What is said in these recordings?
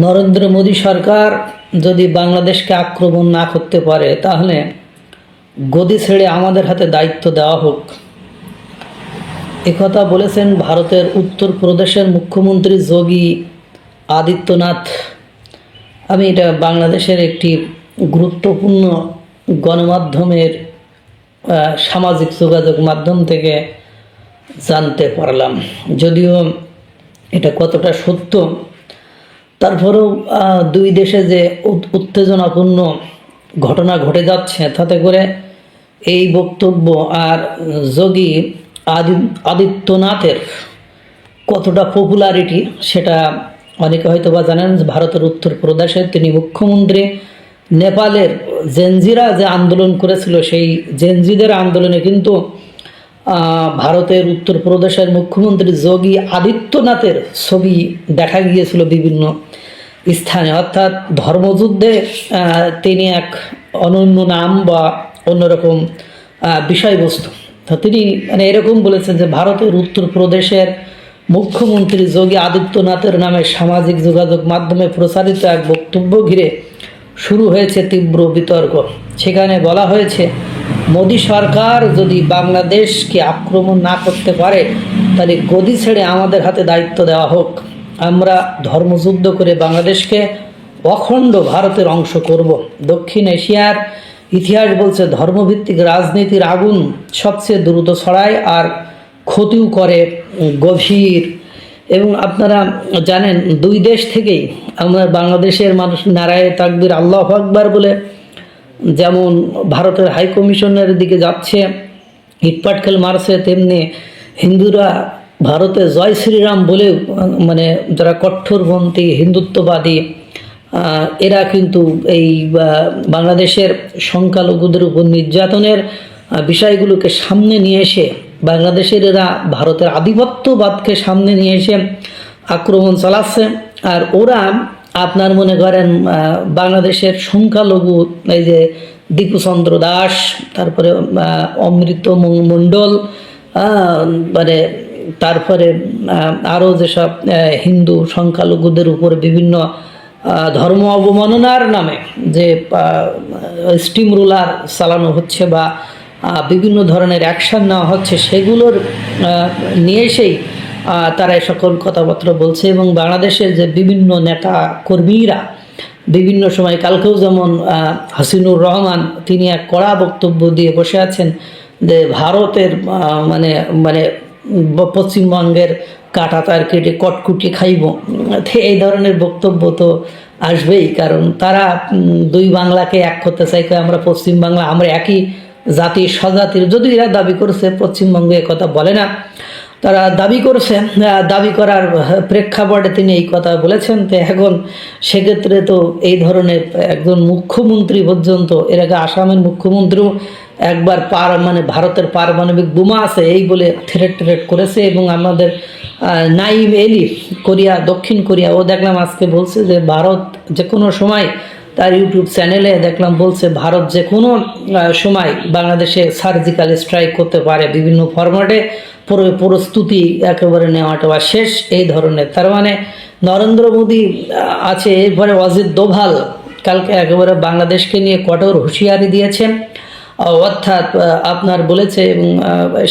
নরেন্দ্র মোদী সরকার যদি বাংলাদেশকে আক্রমণ না করতে পারে তাহলে গদি ছেড়ে আমাদের হাতে দায়িত্ব দেওয়া হোক। একথা বলেছেন ভারতের উত্তরপ্রদেশের মুখ্যমন্ত্রী যোগী আদিত্যনাথ। আমি এটা বাংলাদেশের একটি গুরুত্বপূর্ণ গণমাধ্যমের সামাজিক যোগাযোগ মাধ্যম থেকে জানতে পারলাম। যদিও এটা কতটা সত্য, তারপরেও দুই দেশে যে উত্তেজনাপূর্ণ ঘটনা ঘটে যাচ্ছে, তাতে করে এই বক্তব্য আর যোগী আদিত্যনাথের কতটা পপুলারিটি সেটা অনেকে হয়তো বা জানেন। ভারতের উত্তরপ্রদেশে তিনি মুখ্যমন্ত্রী। নেপালের জেনজিরা যে আন্দোলন করেছিল, সেই জেনজিদের আন্দোলনে কিন্তু ভারতের উত্তরপ্রদেশের মুখ্যমন্ত্রী যোগী আদিত্যনাথের ছবি দেখা গিয়েছিল বিভিন্ন স্থানে। অর্থাৎ ধর্মযুদ্ধে তিনি এক অনন্য নাম বা অন্যরকম বিষয়বস্তু। তো তিনি এরকম বলেছেন যে ভারতের উত্তরপ্রদেশের মুখ্যমন্ত্রী যোগী আদিত্যনাথের নামে সামাজিক যোগাযোগ মাধ্যমে প্রচারিত এক বক্তব্য ঘিরে শুরু হয়েছে তীব্র বিতর্ক। সেখানে বলা হয়েছে, মোদী সরকার যদি বাংলাদেশকে আক্রমণ না করতে পারে তাহলে গদি ছেড়ে আমাদের হাতে দায়িত্ব দেওয়া হোক। আমরা ধর্মযুদ্ধ করে বাংলাদেশকে অখণ্ড ভারতের অংশ করব। দক্ষিণ এশিয়ার ইতিহাস বলছে, ধর্মভিত্তিক রাজনীতির আগুন সবচেয়ে দ্রুত ছড়ায় আর ক্ষতিও করে গভীর। এবং আপনারা জানেন, দুই দেশ থেকেই আমরা বাংলাদেশের মানুষ নারায়ে তাকবীর আল্লাহু আকবার বলে যেমন ভারতের হাই কমিশনের দিকে যাচ্ছে, ইটপাটকেল মারছে, তেমনি হিন্দুরা ভারতে জয় শ্রীরাম বলেও যারা কঠোরপন্থী হিন্দুত্ববাদী এরা কিন্তু এই বাংলাদেশের সংখ্যালঘুদের উপর নির্যাতনের বিষয়গুলোকে সামনে নিয়ে এসে, বাংলাদেশের এরা ভারতের আধিপত্যবাদকে সামনে নিয়ে এসে আক্রমণ চালাচ্ছে। আর ওরা আপনার মনে করেন বাংলাদেশের সংখ্যালঘু, এই যে দীপুচন্দ্র দাস, তারপরে অমৃত মণ্ডল, তারপরে আরও যেসব হিন্দু সংখ্যালঘুদের উপর বিভিন্ন ধর্ম অবমাননার নামে যে স্টিম রোলার চালানো হচ্ছে বা বিভিন্ন ধরনের অ্যাকশান নেওয়া হচ্ছে, সেগুলোর নিয়ে এসেই তারা এ সকল কথাবার্তা বলছে। এবং বাংলাদেশের যে বিভিন্ন নেতা কর্মীরা বিভিন্ন সময়, কালকেও যেমন হাসিনুর রহমান তিনি এক কড়া বক্তব্য দিয়ে বসে আছেন যে ভারতের পশ্চিমবঙ্গের কাটা তার কেটে কটকুটি খাইব। এই ধরনের বক্তব্য তো আসবেই, কারণ তারা দুই বাংলাকে এক করতে চাই। আমরা পশ্চিম বাংলা, আমরা একই জাতি স্বজাতির। যদি এরা দাবি করছে, পশ্চিমবঙ্গে কথা বলে না, তারা দাবি করছে, দাবি করার প্রেক্ষাপটে তিনি এই কথা বলেছেন। তো এখন সেক্ষেত্রে তো এই ধরনের একজন মুখ্যমন্ত্রী পর্যন্ত, এর আগে আসামের মুখ্যমন্ত্রীও একবার ভারতের পারমাণবিক বোমা আছে এই বলে থ্রেট করেছে। এবং আমাদের নাইম এলি, দক্ষিণ কোরিয়া, ও দেখলাম আজকে বলছে যে ভারত যে কোনো সময়, তার ইউটিউব চ্যানেলে দেখলাম বলছে ভারত যে কোনো সময় বাংলাদেশে সার্জিক্যাল স্ট্রাইক করতে পারে। বিভিন্ন ফরম্যাটে প্রস্তুতি একেবারে নেওয়াটা বা শেষ, এই ধরনের। তার নরেন্দ্র মোদী আছে। এরপরে অজিত দোভাল কালকে একেবারে বাংলাদেশকে নিয়ে কঠোর হুঁশিয়ারি দিয়েছেন। অর্থাৎ আপনার বলেছে, এবং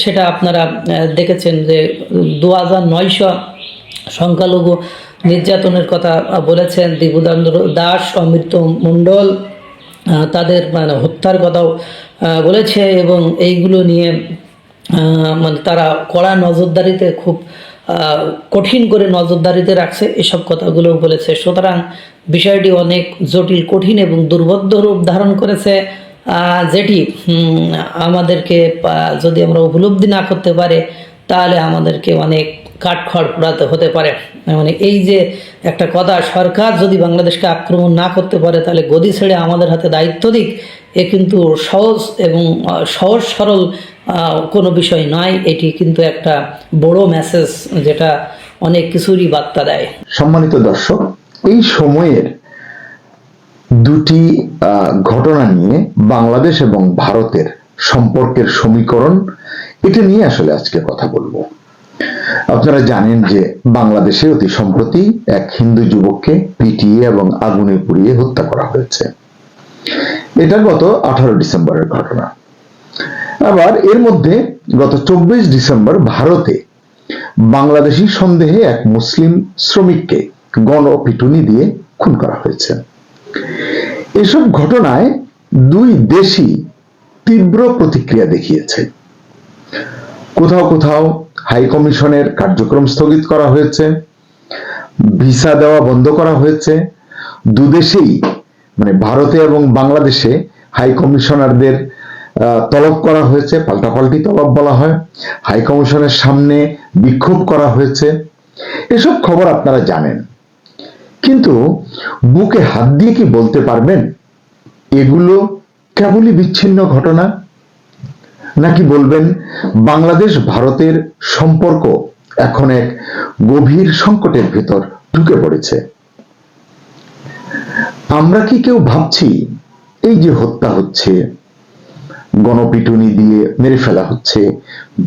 সেটা আপনারা দেখেছেন যে 2900 সংখ্যালঘু নির্যাতনের কথা বলেছেন। দীপুচন্দ্র দাস, অমৃত মণ্ডল, তাদের হত্যার কথাও বলেছে। এবং এইগুলো নিয়ে তারা কড়া নজরদারিতে, খুব কঠিন করে নজরদারিতে রাখছে, এসব কথাগুলো বলেছে। সুতরাং বিষয়টি অনেক জটিল, কঠিন এবং দুর্বোধ্য রূপ ধারণ করেছে, যেটি আমাদেরকে যদি আমরা উপলব্ধি না করতে পারে তাহলে আমাদেরকে অনেক কাঠখড় পোড়াতে হতে পারে। এই যে একটা কথা, সরকার যদি বাংলাদেশকে আক্রমণ না করতে পারে তাহলে গদি ছেড়ে আমাদের হাতে দায়িত্ব দিক, এ কিন্তু সহজ এবং সহজ সরল কোনো বিষয় নয়। এটি কিন্তু একটা বড় মেসেজ, যেটা অনেক কিছুরই বার্তা দেয়। সম্মানিত দর্শক, এই সময়ের দুটি ঘটনা নিয়ে বাংলাদেশ এবং ভারতের সম্পর্কের সমীকরণ, এটা নিয়ে আসলে আজকে কথা বলবো। আপনারা জানেন যে বাংলাদেশে অতি সম্প্রতি এক হিন্দু যুবককে পিটিয়ে এবং আগুনে পুড়িয়ে হত্যা করা হয়েছে। এটা গত 18 ডিসেম্বরের ঘটনা। আবার এর মধ্যে গত 24 ডিসেম্বর ভারতে বাংলাদেশি সন্দেহে এক মুসলিম শ্রমিককে গণপিটুনি দিয়ে খুন করা হয়েছে। এসব ঘটনায় দুই দেশই তীব্র প্রতিক্রিয়া দেখিয়েছে। কোথাও কোথাও হাই কমিশনের কার্যক্রম স্থগিত করা হয়েছে, ভিসা দেওয়া বন্ধ করা হয়েছে। দুদেশেই মানে ভারতে এবং বাংলাদেশে হাই কমিশনারদের তলব করা হয়েছে, পাল্টাপাল্টি তলব বলা হয়। হাই কমিশনের সামনে বিক্ষোভ করা হয়েছে। এসব খবর আপনারা জানেন, কিন্তু বুকে হাত দিয়ে কি বলতে পারবেন এগুলো কেবলই বিচ্ছিন্ন ঘটনা? নাকি বলবেন বাংলাদেশ ভারতের সম্পর্ক এখন এক গভীর সংকটের ভেতর ঢুকে পড়েছে? আমরা কি কেউ ভাবছি এই যে হত্যা হচ্ছে, গণপিটুনি দিয়ে মেরে ফেলা হচ্ছে,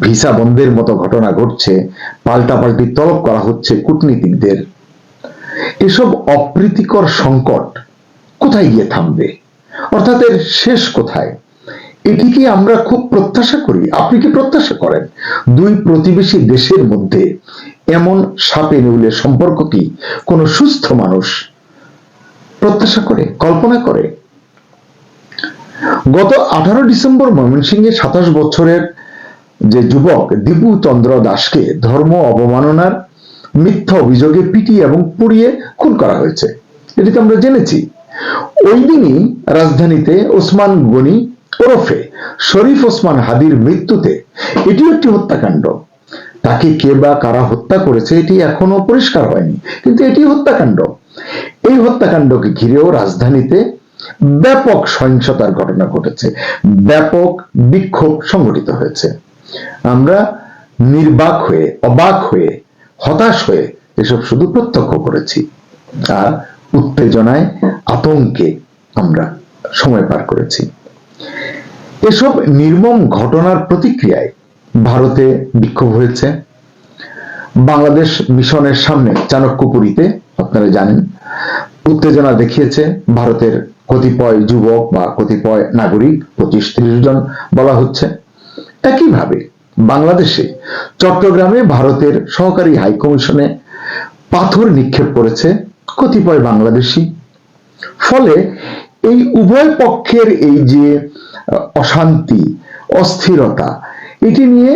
ভিসা বন্ধের মতো ঘটনা ঘটছে, পাল্টাপাল্টি তলব করা হচ্ছে কূটনীতিকদের, এসব অপ্রীতিকর সংকট কোথায় গিয়ে থামবে? অর্থাৎ এর শেষ কোথায়? এটি কি আমরা খুব প্রত্যাশা করি? আপনি কি প্রত্যাশা করেন দুই প্রতিবেশী দেশের মধ্যে এমন সাপে নেউলে সম্পর্ক কি কোন সুস্থ মানুষ প্রত্যাশা করে, কল্পনা করে? গত 18 ডিসেম্বর ময়মনসিংহে 27 বছরের যে যুবক দীপু চন্দ্র দাসকে ধর্ম অবমাননার মিথ্যা অভিযোগে পিটিয়ে এবং পুড়িয়ে খুন করা হয়েছে, এটি তো আমরা জেনেছি। ওই দিনই রাজধানীতে ওসমান গনি ওরফে শরীফ ওসমান হাদির মৃত্যুতে এটি একটি হত্যাকাণ্ড। তাকে কে বা কারা হত্যা করেছে এটি এখনো পরিষ্কার হয়নি, কিন্তু এটি হত্যাকাণ্ড। এই হত্যাকাণ্ডকে ঘিরেও রাজধানীতে ব্যাপক সহিংসতার ঘটনা ঘটেছে, ব্যাপক বিক্ষোভ সংগঠিত হয়েছে। আমরা নির্বাক হয়ে, অবাক হয়ে, হতাশ হয়ে এসব শুধু প্রত্যক্ষ করেছি আর উত্তেজনায়, আতঙ্কে আমরা সময় পার করেছি। এসব নির্মম ঘটনার প্রতিক্রিয়ায় ভারতে বিক্ষোভ হয়েছে। বাংলাদেশ মিশনের সামনে চাণক্যপুরীতে আপনারা জানেন উত্তেজনা দেখিয়েছে ভারতের কতিপয় যুবক বা কতিপয় নাগরিক, 25-30 জন বলা হচ্ছে। একইভাবে বাংলাদেশে চট্টগ্রামে ভারতের সহকারী হাই কমিশনে পাথর নিক্ষেপ করেছে কতিপয় বাংলাদেশি। ফলে এই উভয় পক্ষের এই যে অশান্তি, অস্থিরতা, এটি নিয়ে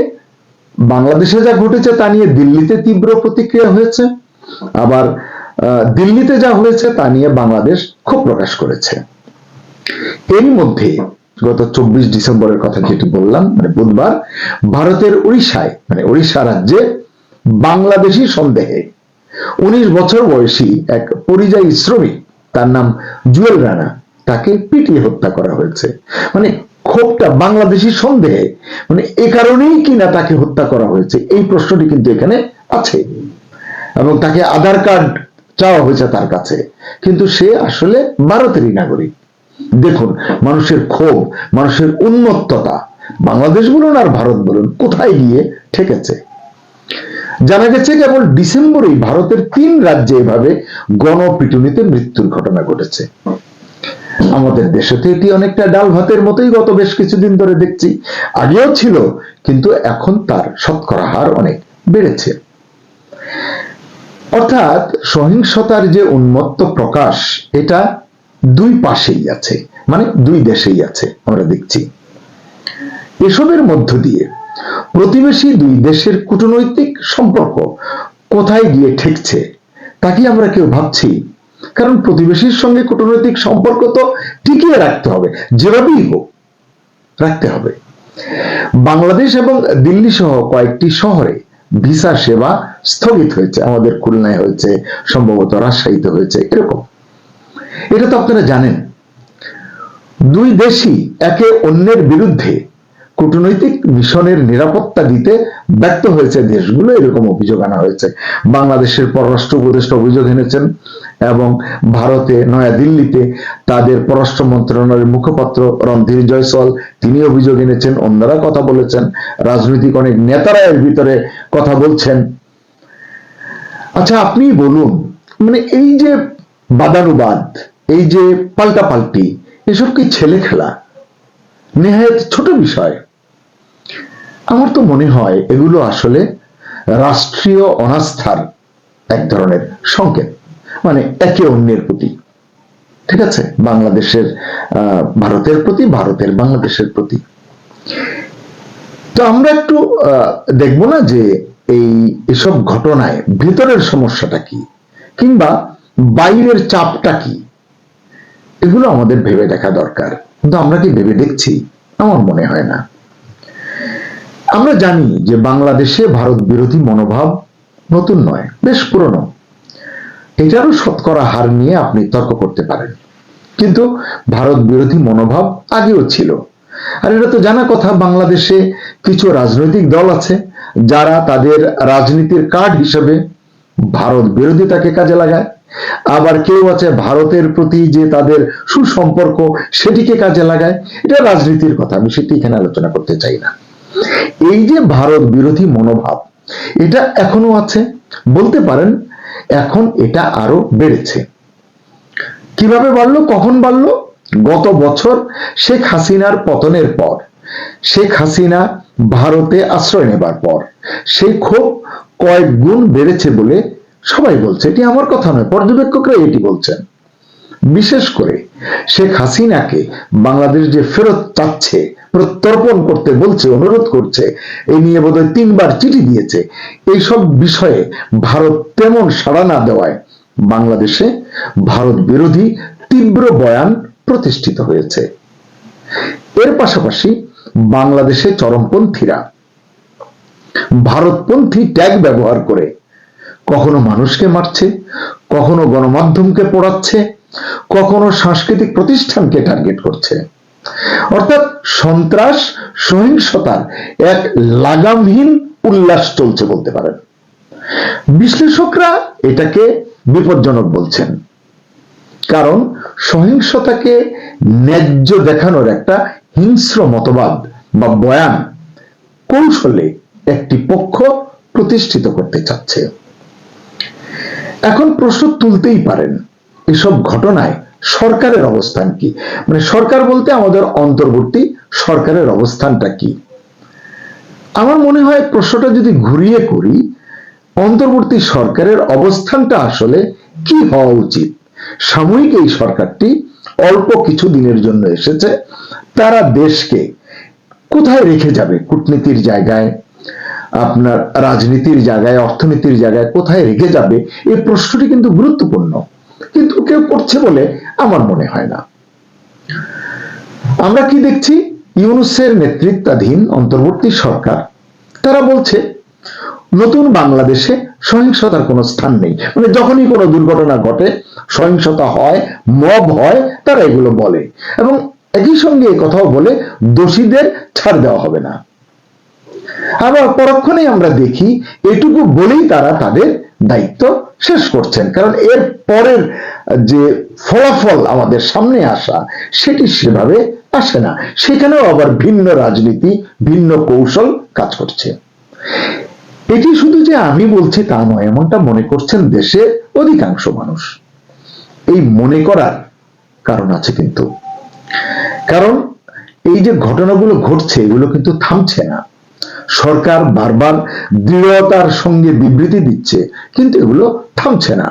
বাংলাদেশে যা ঘটেছে তা নিয়ে দিল্লিতে তীব্র প্রতিক্রিয়া হয়েছে, আবার দিল্লিতে যা হয়েছে তা নিয়ে বাংলাদেশ ক্ষোভ প্রকাশ করেছে। এর মধ্যে গত 24 ডিসেম্বরের কথা যেটি বললাম, মানে বুধবার, ভারতের উড়িষ্যায় মানে উড়িষ্যা রাজ্যে বাংলাদেশি সন্দেহে 19 বছর বয়সী এক পরিযায়ী শ্রমিক, তার নাম জুয়েল রানা, তাকে পিটিয়ে হত্যা করা হয়েছে। মানে ক্ষোভটা বাংলাদেশি সন্দেহে, মানে এ কারণেই কিনা তাকে হত্যা করা হয়েছে এই প্রশ্নটি কিন্তু এখানে আছে। এবং তাকে আধার কার্ড চাওয়া হয়েছে তার কাছে, কিন্তু সে আসলে ভারতেরই নাগরিক। দেখুন মানুষের ক্ষোভ, মানুষের উন্মত্ততা, বাংলাদেশ বলুন আর ভারত বলুন, কোথায় গিয়ে ঠেকেছে। জানা গেছে কেবল ডিসেম্বরেই ভারতের 3 রাজ্যে এভাবে গণপিটুনিতে মৃত্যুর ঘটনা ঘটেছে। আমাদের দেশে তো এটি অনেকটা ডাল ভাতের মতোই গত বেশ কিছুদিন ধরে দেখছি, আগেও ছিল, কিন্তু এখন তার শতকরা হার অনেক বেড়েছে। অর্থাৎ সহিংসতার যে উন্মত্ত প্রকাশ, এটা দুই পাশেই আছে, মানে দুই দেশেই আছে, আমরা দেখছি। এসবের মধ্য দিয়ে প্রতিবেশী দুই দেশের কূটনৈতিক সম্পর্ক কোথায় গিয়ে ঠেকছে তা কি আমরা কেউ ভাবছি? কারণ প্রতিবেশীর সঙ্গে কূটনৈতিক সম্পর্ক তো টিকিয়ে রাখতে হবে, যেভাবেই হোক রাখতে হবে। বাংলাদেশ এবং দিল্লি সহ কয়েকটি শহরে ভিসা সেবা স্থগিত হয়েছে, আমাদের খুলনায় হয়েছে, সম্ভবত রাজশাহীতে হয়েছে, এরকম। এটা তো আপনারা জানেন। দুই দেশই একে অন্যের বিরুদ্ধে কূটনৈতিক মিশনের নিরাপত্তা দিতে ব্যর্থ হয়েছে দেশগুলো, এরকম অভিযোগ আনা হয়েছে। বাংলাদেশের পররাষ্ট্র উপদেষ্টা অভিযোগ এনেছেন এবং ভারতে নয়াদিল্লিতে তাদের পররাষ্ট্র মন্ত্রণালয়ের মুখপাত্র রণধীর জয়সওয়াল তিনি অভিযোগ এনেছেন, অন্যরা কথা বলেছেন, রাজনৈতিক অনেক নেতারা এর ভিতরে কথা বলছেন। আচ্ছা, আপনি বলুন, মানে এই যে বাদানুবাদ, এই যে পাল্টাপাল্টি, এসব কি ছেলে খেলা? নেহায়েত ছোট বিষয়। আমার তো মনে হয় এগুলো আসলে রাষ্ট্রীয় অনাস্থার এক ধরনের সংকেত, মানে একে অন্যের প্রতি, ঠিক আছে, বাংলাদেশের ভারতের প্রতি, ভারতের বাংলাদেশের প্রতি। তো আমরা একটু দেখবো না যে এসব ঘটনায় ভেতরের সমস্যাটা কি, কিংবা বাইরের চাপটা কি, এগুলো আমাদের ভেবে দেখা দরকার। কিন্তু আমরা কি ভেবে দেখছি? আমার মনে হয় না। আমরা জানি যে বাংলাদেশে ভারত বিরোধী মনোভাব নতুন নয়, বেশ পুরনো। এটারও শতকরা হার নিয়ে আপনি তর্ক করতে পারেন, কিন্তু ভারত বিরোধী মনোভাব আগেও ছিল। আর এটা তো জানা কথা, বাংলাদেশে কিছু রাজনৈতিক দল আছে যারা তাদের রাজনীতির কার্ড হিসেবে ভারত বিরোধিতাকে কাজে লাগায়, আবার কেউ আছে ভারতের প্রতি যে তাদের সুসম্পর্ক সেটিকে কাজে লাগায়। এটা রাজনীতির কথা, আমি সেটি এখানে আলোচনা করতে চাই না। এই যে ভারত বিরোধী মনোভাব, এটা এখনো আছে, বলতে পারেন এখন এটা আরো বেড়েছে। কিভাবে বাড়লো, কখন বাড়লো? গত বছর শেখ হাসিনার পতনের পর, শেখ হাসিনা ভারতে আশ্রয় নেবার পর সেই ক্ষোভ কয়েক গুণ বেড়েছে বলে সবাই বলছে। এটি আমার কথা নয়, পর্যবেক্ষকরা এটি বলছেন। বিশেষ করে শেখ হাসিনাকে বাংলাদেশ যে ফেরত চাচ্ছে, প্রত্যর্পণ করতে বলছে, অনুরোধ করছে, এই নিয়ে বোধহয় 3 বার চিঠি দিয়েছে। এইসব বিষয়ে ভারত তেমন সাড়া না দেওয়ায় বাংলাদেশে ভারত বিরোধী তীব্র বয়ান প্রতিষ্ঠিত হয়েছে। এর পাশাপাশি বাংলাদেশে চরমপন্থীরা ভারতপন্থী ট্যাগ ব্যবহার করে কখনো মানুষকে মারছে, কখনো গণমাধ্যমকে পোড়াচ্ছে, কখনো সাংস্কৃতিক প্রতিষ্ঠানকে টার্গেট করছে। অর্থাৎ সন্ত্রাস, সহিংসতার এক লাগামহীন উল্লাস চলছে বলতে পারেন। বিশ্লেষকরা এটাকে বিপজ্জনক বলছেন, কারণ সহিংসতাকে ন্যায্য দেখানোর একটা হিংস্র মতবাদ বা বয়ান কৌশলে একটি পক্ষ প্রতিষ্ঠিত করতে চাচ্ছে। এখন প্রশ্ন তুলতেই পারেন, এসব ঘটনায় সরকারের অবস্থান কি? মানে সরকার বলতে আমাদের অন্তর্বর্তী সরকারের অবস্থানটা কি? আমার মনে হয় প্রশ্নটা যদি ঘুরিয়ে করি, অন্তর্বর্তী সরকারের অবস্থানটা আসলে কি হওয়া উচিত? সাময়িক এই সরকারটি অল্প কিছু দিনের জন্য এসেছে, তারা দেশকে কোথায় রেখে যাবে? কূটনীতির জায়গায়, আপনার রাজনীতির জায়গায়, অর্থনীতির জায়গায় কোথায় রেখে যাবে? এই প্রশ্নটি কিন্তু গুরুত্বপূর্ণ, কিন্তু কেউ করছে বলে আমার মনে হয় না। আমরা কি দেখছি? ইউনূসের নেতৃত্বাধীন অন্তর্বর্তী সরকার তারা বলছে নতুন বাংলাদেশে সহিংসতার কোনো স্থান নেই। মানে যখনই কোনো দুর্ঘটনা ঘটে, সহিংসতা হয়, মব হয়, তারা এগুলো বলে, এবং একই সঙ্গে এই কথাও বলে দোষীদের ছাড় দেওয়া হবে না। আবার পরক্ষণেই আমরা দেখি এটুকু বলেই তারা তাদের দায়িত্ব শেষ করছেন, কারণ এর পরের যে ফলাফল আমাদের সামনে আসা সেটি সেভাবে আসে না। সেখানেও আবার ভিন্ন রাজনীতি, ভিন্ন কৌশল কাজ করছে। এটি শুধু যে আমি বলছি তা নয়, এমনটা মনে করছেন দেশের অধিকাংশ মানুষ। এই মনে করার কারণ আছে কিন্তু, কারণ এই যে ঘটনাগুলো ঘটছে এগুলো কিন্তু থামছে না। সরকার বারবার দৃঢ়তার সঙ্গে বিবৃতি দিচ্ছে, কিন্তু এগুলো থামছে না।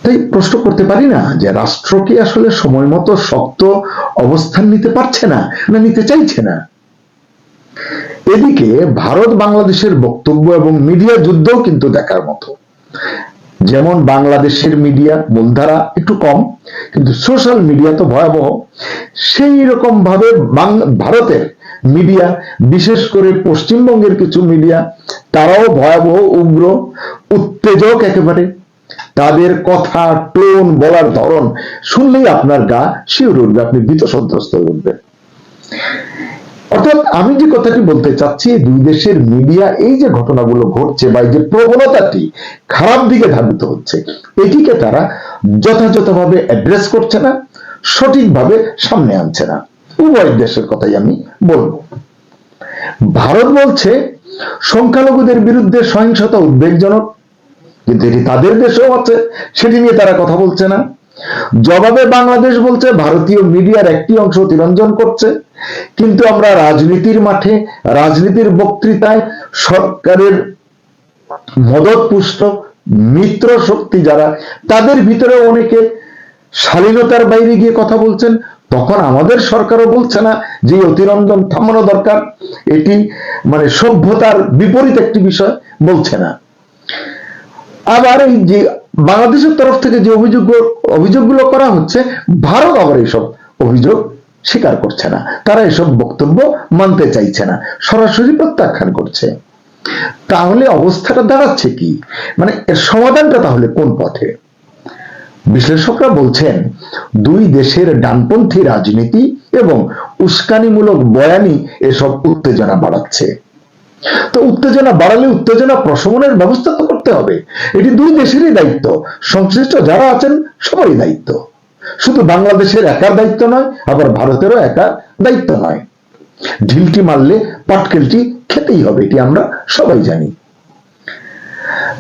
তাই প্রশ্ন করতে পারি না যে রাষ্ট্র কি আসলে সময় মতো শক্ত অবস্থান নিতে পারছে না, না নিতে চাইছে না? এদিকে ভারত বাংলাদেশের বক্তব্য এবং মিডিয়া যুদ্ধও কিন্তু দেখার মতো। যেমন বাংলাদেশের মিডিয়া মূলধারা একটু কম, কিন্তু সোশ্যাল মিডিয়া তো ভয়াবহ। সেই রকম ভাবে ভারতের মিডিয়া, বিশেষ করে পশ্চিমবঙ্গের কিছু মিডিয়া, তারাও ভয়াবহ, উগ্র, উত্তেজক একেবারে। তাদের কথা, টোন, বলার ধরন শুনলেই আপনার গা শিউরে উঠবে, আপনি ভীত সন্ত্রস্ত হয়ে উঠবেন। অর্থাৎ আমি যে কথাটি বলতে চাচ্ছি, দুই দেশের মিডিয়া এই যে ঘটনাগুলো ঘটছে বা এই যে প্রবণতাটি খারাপ দিকে ধাবিত হচ্ছে, এটিকে তারা যথাযথভাবে অ্যাড্রেস করছে না, সঠিকভাবে সামনে আনছে না। উভয় দেশের কথাই আমি বলবো। ভারত বলছে সংখ্যালঘুদের বিরুদ্ধে সহিংসতা উদ্বেগজনক, কিন্তু এটি তাদের দেশেও আছে, সেটি নিয়ে তারা কথা বলছে না। জবাবে বাংলাদেশ বলছে ভারতীয় মিডিয়ার একটি অংশ অতিরঞ্জন করছে, কিন্তু আমরা রাজনীতির মাঠে, রাজনীতির বক্তৃতায় সরকারের মদতপুষ্ট মিত্র শক্তি যারা, তাদের ভিতরে অনেকে শালীনতার বাইরে গিয়ে কথা বলছেন, তখন আমাদের সরকারও বলছে না যে অতিরঞ্জন থামানো দরকার, এটি মানে সভ্যতার বিপরীত একটি বিষয়, বলছে না। আবার এই যে বাংলাদেশের তরফ থেকে যে অভিযোগগুলো করা হচ্ছে, ভারত আবার এইসব অভিযোগ স্বীকার করছে না, তারা এসব বক্তব্য মানতে চাইছে না, সরাসরি প্রত্যাখ্যান করছে। তাহলে অবস্থাটা দাঁড়াচ্ছে কি, মানে এর সমাধানটা তাহলে কোন পথে? বিশ্লেষকরা বলছেন দুই দেশের ডানপন্থী রাজনীতি এবং উস্কানিমূলক বয়ানি এসব উত্তেজনা বাড়াচ্ছে। তো উত্তেজনা বাড়ালে উত্তেজনা প্রশমনের ব্যবস্থা তো করতে হবে, এটি দুই দেশেরই দায়িত্ব, সংশ্লিষ্ট যারা আছেন সবারই দায়িত্ব, শুধু বাংলাদেশের একার দায়িত্ব নয়, আবার ভারতেরও একার দায়িত্ব নয়। ঢিলটি মারলে পাটকেলটি খেতেই হবে, এটি আমরা সবাই জানি।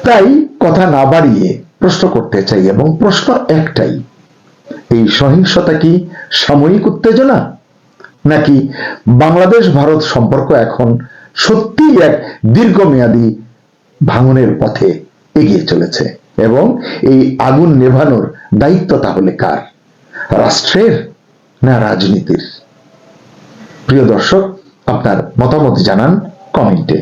তাই কথা না বাড়িয়ে প্রশ্ন করতে চাই, এবং প্রশ্ন একটাই, এই সহিংসতা কি সাময়িক উত্তেজনা, নাকি বাংলাদেশ ভারত সম্পর্ক এখন সত্যি এক দীর্ঘমেয়াদী ভাঙনের পথে এগিয়ে চলেছে? এবং এই আগুন নেভানোর দায়িত্ব তাহলে কার, রাষ্ট্রের না রাজনীতির? প্রিয় দর্শক, আপনার মতামত জানান কমেন্টে।